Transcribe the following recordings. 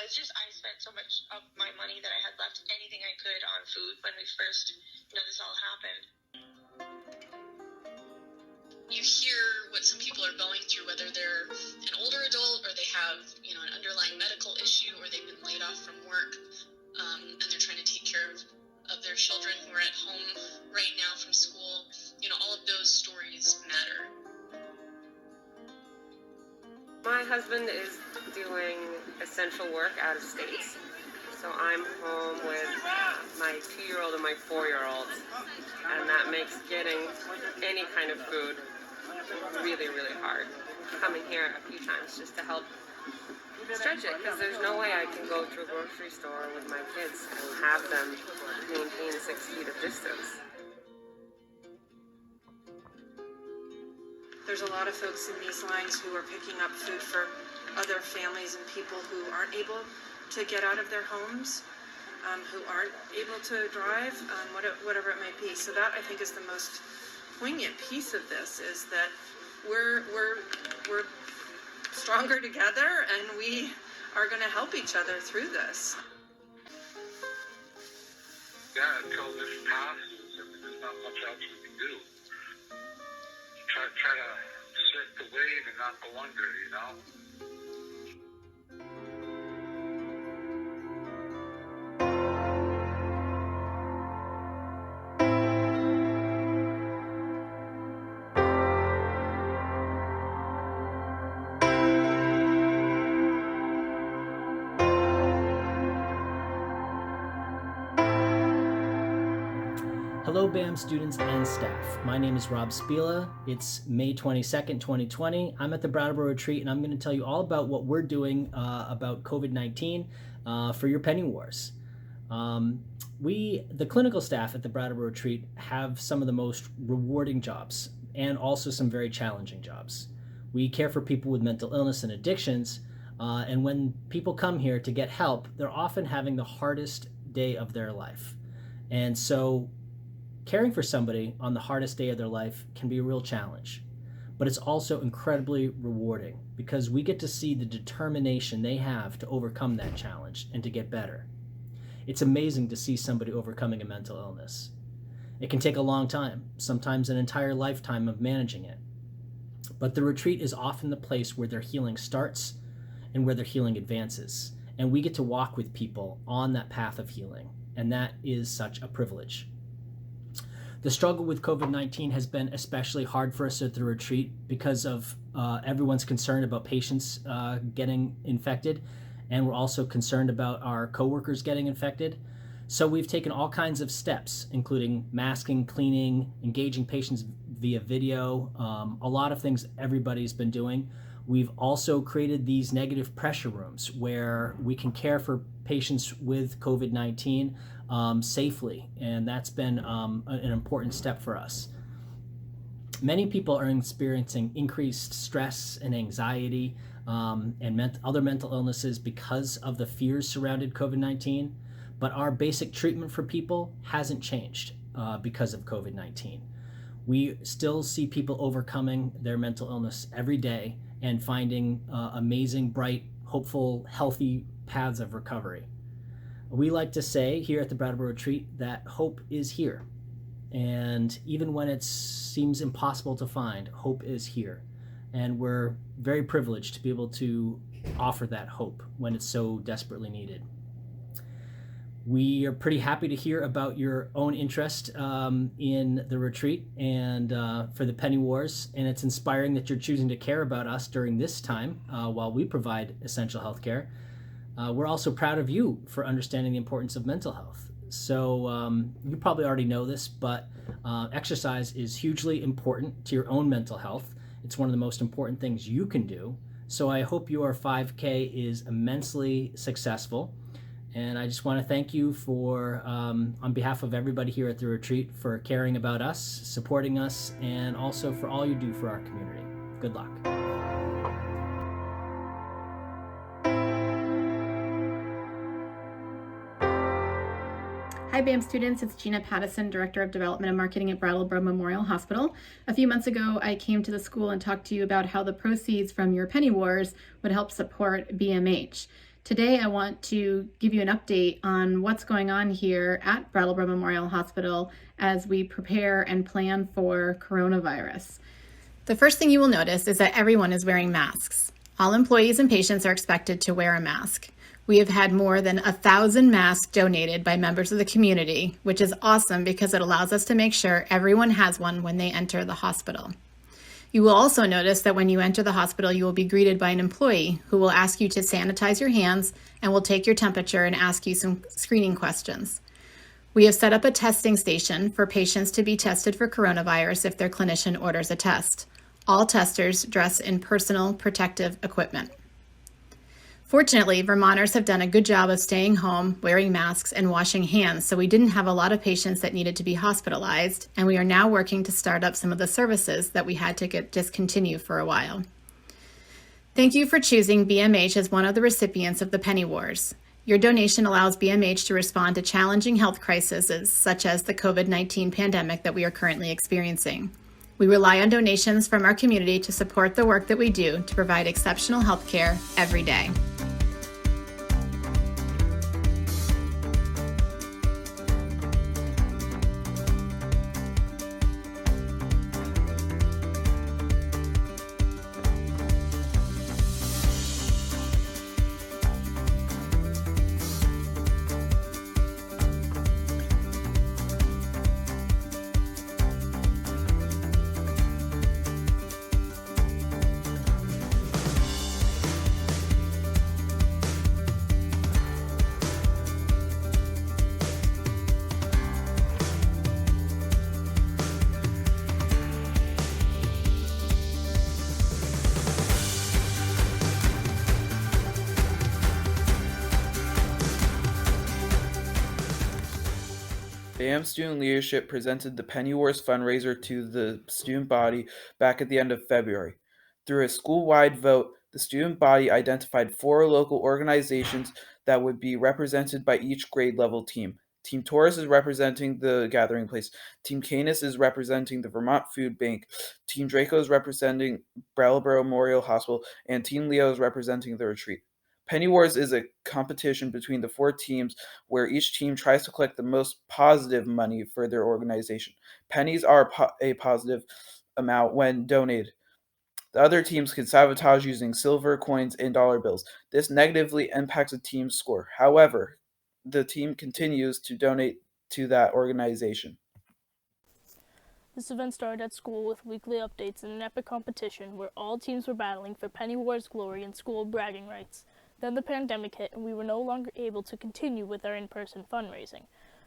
it's just, I spent so much of my money that I had left, anything I could, on food when we first, this all happened. You hear what some people are going through, whether they're an older adult or they have, an underlying medical issue, or they've been laid off from work, and they're trying to take care of their children who are at home right now from school. All of those stories matter. My husband is doing essential work out of state, so I'm home with my 2-year-old and my 4-year-old, and that makes getting any kind of food really, really hard. Coming here a few times just to help stretch it, because there's no way I can go to a grocery store with my kids and have them maintain 6 feet of distance. There's a lot of folks in these lines who are picking up food for other families and people who aren't able to get out of their homes, who aren't able to drive, whatever it might be. So that, I think, is the most poignant piece of this, is that we're stronger together, and we are going to help each other through this. Yeah, until this passes, there's not much else we can do. Try to surf the wave and not go under, Hello BAMS students and staff. My name is Rob Spila. It's May 22nd, 2020. I'm at the Brattleboro Retreat, and I'm going to tell you all about what we're doing about COVID-19 for your Penny Wars. The clinical staff at the Brattleboro Retreat have some of the most rewarding jobs and also some very challenging jobs. We care for people with mental illness and addictions, and when people come here to get help, they're often having the hardest day of their life. And so caring for somebody on the hardest day of their life can be a real challenge, but it's also incredibly rewarding because we get to see the determination they have to overcome that challenge and to get better. It's amazing to see somebody overcoming a mental illness. It can take a long time, sometimes an entire lifetime of managing it. But the retreat is often the place where their healing starts and where their healing advances. And we get to walk with people on that path of healing, and that is such a privilege. The struggle with COVID-19 has been especially hard for us at the retreat because of everyone's concern about patients getting infected, and we're also concerned about our coworkers getting infected. So we've taken all kinds of steps, including masking, cleaning, engaging patients via video, a lot of things everybody's been doing. We've also created these negative pressure rooms where we can care for patients with COVID-19 safely, and that's been an important step for us. Many people are experiencing increased stress and anxiety and other mental illnesses because of the fears surrounding COVID-19, but our basic treatment for people hasn't changed because of COVID-19. We still see people overcoming their mental illness every day and finding amazing, bright, hopeful, healthy paths of recovery. We like to say here at the Brattleboro Retreat that hope is here. And even when it seems impossible to find, hope is here. And we're very privileged to be able to offer that hope when it's so desperately needed. We are pretty happy to hear about your own interest in the retreat and for the Penny Wars, and it's inspiring that you're choosing to care about us during this time while we provide essential health care. We're also proud of you for understanding the importance of mental health. So you probably already know this, but exercise is hugely important to your own mental health. It's one of the most important things you can do. So I hope your 5K is immensely successful. And I just want to thank you for, on behalf of everybody here at the retreat, for caring about us, supporting us, and also for all you do for our community. Good luck. Hi BAM students, it's Gina Pattison, Director of Development and Marketing at Brattleboro Memorial Hospital. A few months ago, I came to the school and talked to you about how the proceeds from your Penny Wars would help support BMH. Today, I want to give you an update on what's going on here at Brattleboro Memorial Hospital as we prepare and plan for coronavirus. The first thing you will notice is that everyone is wearing masks. All employees and patients are expected to wear a mask. We have had more than 1,000 masks donated by members of the community, which is awesome because it allows us to make sure everyone has one when they enter the hospital. You will also notice that when you enter the hospital, you will be greeted by an employee who will ask you to sanitize your hands and will take your temperature and ask you some screening questions. We have set up a testing station for patients to be tested for coronavirus if their clinician orders a test. All testers dress in personal protective equipment. Fortunately, Vermonters have done a good job of staying home, wearing masks, and washing hands, so we didn't have a lot of patients that needed to be hospitalized, and we are now working to start up some of the services that we had to discontinue for a while. Thank you for choosing BMH as one of the recipients of the Penny Wars. Your donation allows BMH to respond to challenging health crises such as the COVID-19 pandemic that we are currently experiencing. We rely on donations from our community to support the work that we do to provide exceptional health care every day. BAMS student leadership presented the Penny Wars fundraiser to the student body back at the end of February. Through a school-wide vote, the student body identified 4 local organizations that would be represented by each grade level team. Team Taurus is representing the Gathering Place. Team Canis is representing the Vermont Food Bank. Team Draco is representing Brattleboro Memorial Hospital. And Team Leo is representing the Retreat. Penny Wars is a competition between the 4 teams where each team tries to collect the most positive money for their organization. Pennies are a positive amount when donated. The other teams can sabotage using silver, coins, and dollar bills. This negatively impacts a team's score. However, the team continues to donate to that organization. This event started at school with weekly updates and an epic competition where all teams were battling for Penny Wars glory and school bragging rights. Then the pandemic hit and we were no longer able to continue with our in-person fundraising.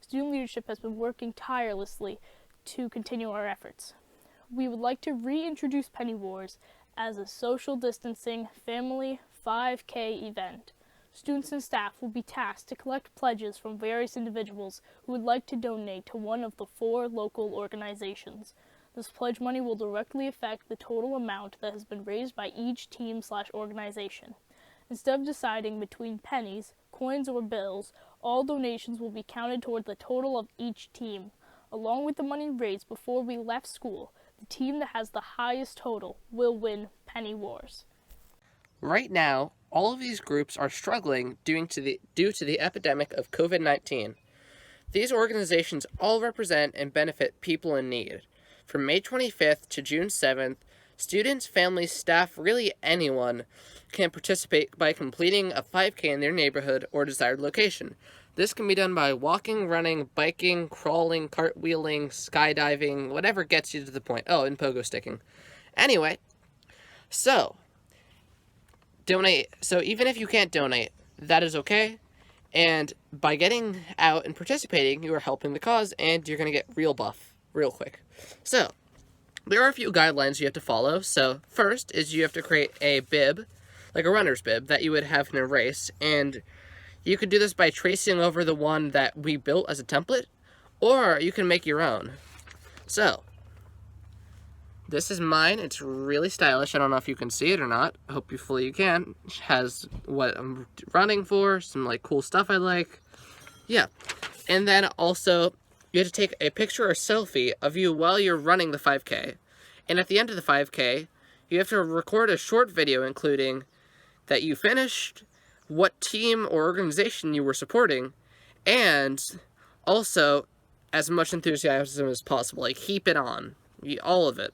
Student leadership has been working tirelessly to continue our efforts. We would like to reintroduce Penny Wars as a social distancing family 5K event. Students and staff will be tasked to collect pledges from various individuals who would like to donate to one of the 4 local organizations. This pledge money will directly affect the total amount that has been raised by each team/organization. Instead of deciding between pennies, coins, or bills, all donations will be counted toward the total of each team. Along with the money raised before we left school, the team that has the highest total will win Penny Wars. Right now, all of these groups are struggling due to the epidemic of COVID-19. These organizations all represent and benefit people in need. From May 25th to June 7th, students, families, staff, really anyone can participate by completing a 5K in their neighborhood or desired location. This can be done by walking, running, biking, crawling, cartwheeling, skydiving, whatever gets you to the point. Oh, and pogo sticking. Anyway, so donate. So even if you can't donate, that is okay. And by getting out and participating, you are helping the cause and you're going to get real buff real quick. So there are a few guidelines you have to follow. So first is you have to create a bib, like a runner's bib, that you would have in a race. And you could do this by tracing over the one that we built as a template, or you can make your own. So this is mine. It's really stylish. I don't know if you can see it or not. Hopefully you can. It has what I'm running for, some like cool stuff I like. Yeah. And then also you have to take a picture or selfie of you while you're running the 5K. And at the end of the 5K, you have to record a short video including that you finished, what team or organization you were supporting, and also as much enthusiasm as possible. Like, heap it on. All of it.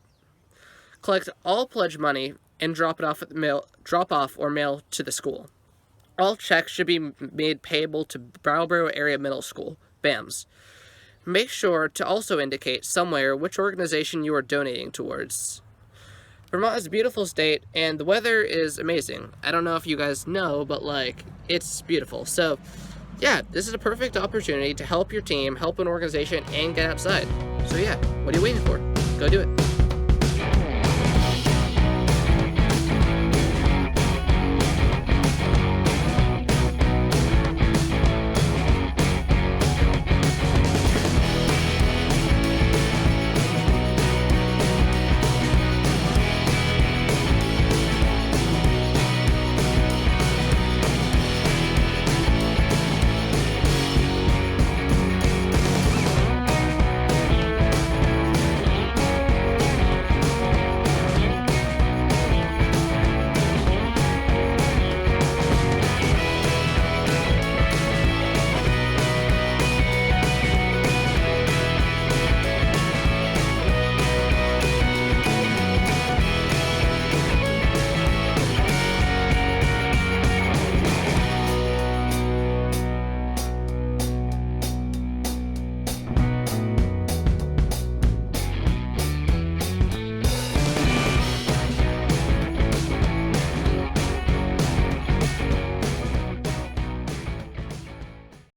Collect all pledge money and drop off or mail to the school. All checks should be made payable to Brattleboro Area Middle School, BAMS. Make sure to also indicate somewhere which organization you are donating towards. Vermont is a beautiful state, and the weather is amazing. I don't know if you guys know, but, like, it's beautiful. So, yeah, this is a perfect opportunity to help your team, help an organization, and get outside. So, yeah, what are you waiting for? Go do it.